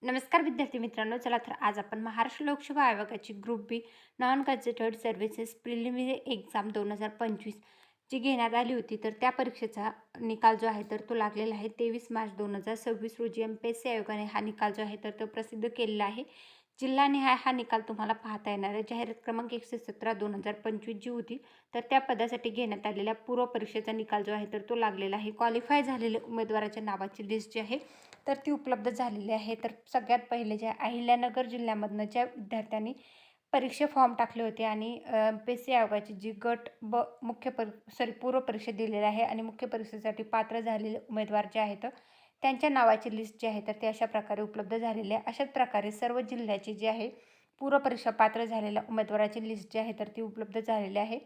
नमस्कार विद्यार्थी मित्रांनो, चला तर आज आपण महाराष्ट्र लोकसेवा आयोगाची group B non gazetted services preliminary exam 2025 जी घेण्यात आली होती, तर त्या परीक्षेचा निकाल जो आहे तर तो लागलेला आहे 23 मार्च 2026 रोजी. MPSC आयोगाने हा निकाल जो आहे तर तो प्रसिद्ध केलेला आहे. जिल्हानिहाय हा निकाल तुम्हाला पाहता येणार आहे. जाहिरात क्रमांक 117 2025 जी होती, तर त्या पदासाठी घेण्यात आलेल्या पूर्व परीक्षेचा निकाल जो आहे तर तो लागलेला आहे. क्वालिफाय झालेल्या उमेदवाराच्या नावाची लिस्ट जी आहे तर ती उपलब्ध झालेली आहे. तर सगळ्यात पहिले जे अहिल्यानगर जिल्ह्यामधनं ज्या विद्यार्थ्यांनी परीक्षा फॉर्म टाकले होते आणि MPSC आयोगाची जी गट ब पूर्व परीक्षा दिलेली आहे आणि मुख्य परीक्षेसाठी पात्र झालेले उमेदवार जे आहेत त्यांच्या नावाची लिस्ट जी आहे तर ते अशा प्रकारे उपलब्ध झालेली आहे. अशाच प्रकारे सर्व जिल्ह्याची जी आहे पूर्व परीक्षा पात्र झालेल्या उमेदवाराची लिस्ट जी आहे तर ती उपलब्ध झालेली आहे.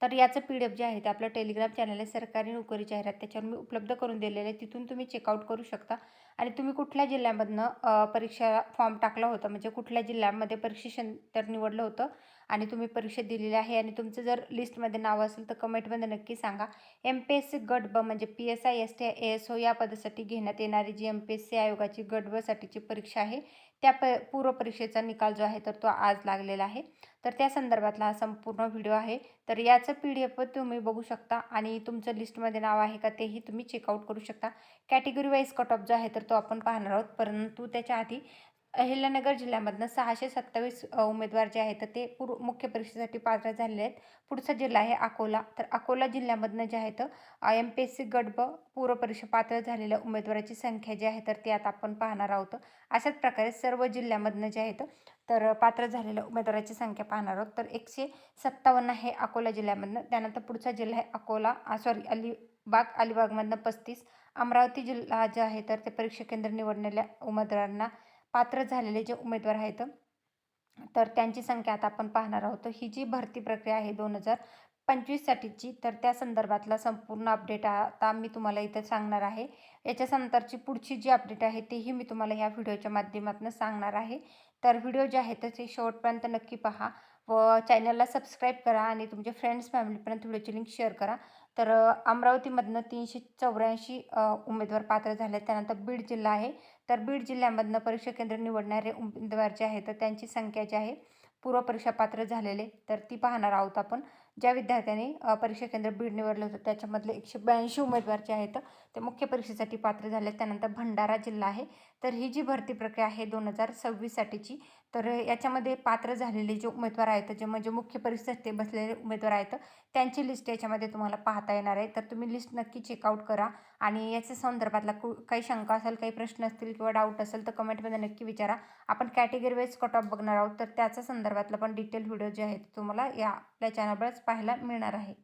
तर याचं PDF जे आहे ते आपलं टेलिग्राम चॅनल आहे सरकारी नोकरी जाहिरात, त्याच्यावर मी उपलब्ध करून दिलेलं आहे. तिथून तुम्ही चेकआउट करू शकता आणि तुम्ही कुठल्या जिल्ह्यामधनं परीक्षा फॉर्म टाकला होता, म्हणजे कुठल्या जिल्ह्यामध्ये परीक्षा सेंटर निवडलं होतं आणि तुम्ही परीक्षा दिलेली आहे आणि तुमचं जर लिस्टमध्ये नाव असेल तर कमेंटमध्ये नक्की सांगा. MPSC गट ब म्हणजे PSI ST ASO या पदासाठी घेण्यात येणारी जी MPSC आयोगाची गट ब साठीची परीक्षा आहे त्या पूर्व परीक्षेचा निकाल जो आहे तर तो आज लागलेला आहे. तर त्या संदर्भातला हा संपूर्ण व्हिडिओ आहे. तर याचं PDF तुम्ही बघू शकता आणि तुमचं लिस्टमध्ये नाव आहे का तेही तुम्ही चेकआउट करू शकता. कॅटेगरी वाईज कट ऑफ जो आहे तर तो आपण पाहणार आहोत. परंतु त्याच्या आधी अहिल्यानगर जिल्ह्यामधनं 627 उमेदवार जे आहेत तर ते मुख्य परीक्षेसाठी पात्र झालेले आहेत. पुढचा जिल्हा आहे अकोला. तर अकोला जिल्ह्यामधनं जे आहेत MPSC गट ब पूर्व परीक्षा पात्र झालेल्या उमेदवाराची संख्या जी आहे तर ती आता आपण पाहणार आहोत. अशाच प्रकारे सर्व जिल्ह्यामधनं जे आहेत तर पात्र झालेल्या उमेदवाराची संख्या पाहणार आहोत. तर 157 आहे अकोला जिल्ह्यामधनं. त्यानंतर पुढचा जिल्हा आहे अलिबागमधनं 35. अमरावती जिल्हा जे आहे तर ते परीक्षा केंद्र निवडलेल्या उमेदवारांना पात्र झालेले जे उमेदवार आहेत तर त्यांची संख्या आता आपण पाहणार आहोत. ही जी भरती प्रक्रिया आहे 2025 साठीची, तर त्या संदर्भातला संपूर्ण अपडेट आता मी तुम्हाला इथे सांगणार आहे. याच्यानंतरची पुढची जी अपडेट आहे तीही मी तुम्हाला ह्या व्हिडिओच्या माध्यमातून सांगणार आहे. तर व्हिडिओ जे आहे तर ते शेवटपर्यंत नक्की पहा व चॅनलला सबस्क्राईब करा आणि तुमच्या फ्रेंड्स फॅमिलीपर्यंत व्हिडिओची लिंक शेअर करा. तर अमरावतीमधनं 384 उमेदवार पात्र झाले. त्यानंतर बीड जिल्हा आहे. तर बीड जिल्ह्यामधनं परीक्षा केंद्र निवडणारे उमेदवार जे आहेत तर त्यांची संख्या जी आहे पूर्व परीक्षा पात्र झालेले तर ती पाहणार आहोत आपण. ज्या विद्यार्थ्यांनी परीक्षा केंद्र बीड निवडलं होतं त्याच्यामधले 182 उमेदवार जे आहेत ते मुख्य परीक्षेसाठी पात्र झाले. त्यानंतर भंडारा जिल्हा आहे. तर ही जी भरती प्रक्रिया आहे 2026 साठीची, तर याच्यामध्ये पात्र झालेले जे उमेदवार आहेत जे म्हणजे मुख्य परीक्षेसाठी बसलेले उमेदवार आहेत त्यांची लिस्ट याच्यामध्ये तुम्हाला पाहता येणार आहे. तर तुम्ही लिस्ट नक्की चेकआउट करा आणि याच्या संदर्भातला काही शंका असेल, काही प्रश्न असतील किंवा डाऊट असेल तर कमेंटमध्ये नक्की विचारा. आपण कॅटेगरी वाईज कट ऑफ बघणार आहोत. तर त्याच्या संदर्भातला पण डिटेल व्हिडिओ जे आहेत तुम्हाला या आपल्या चॅनलवरच पाहायला मिळणार आहे.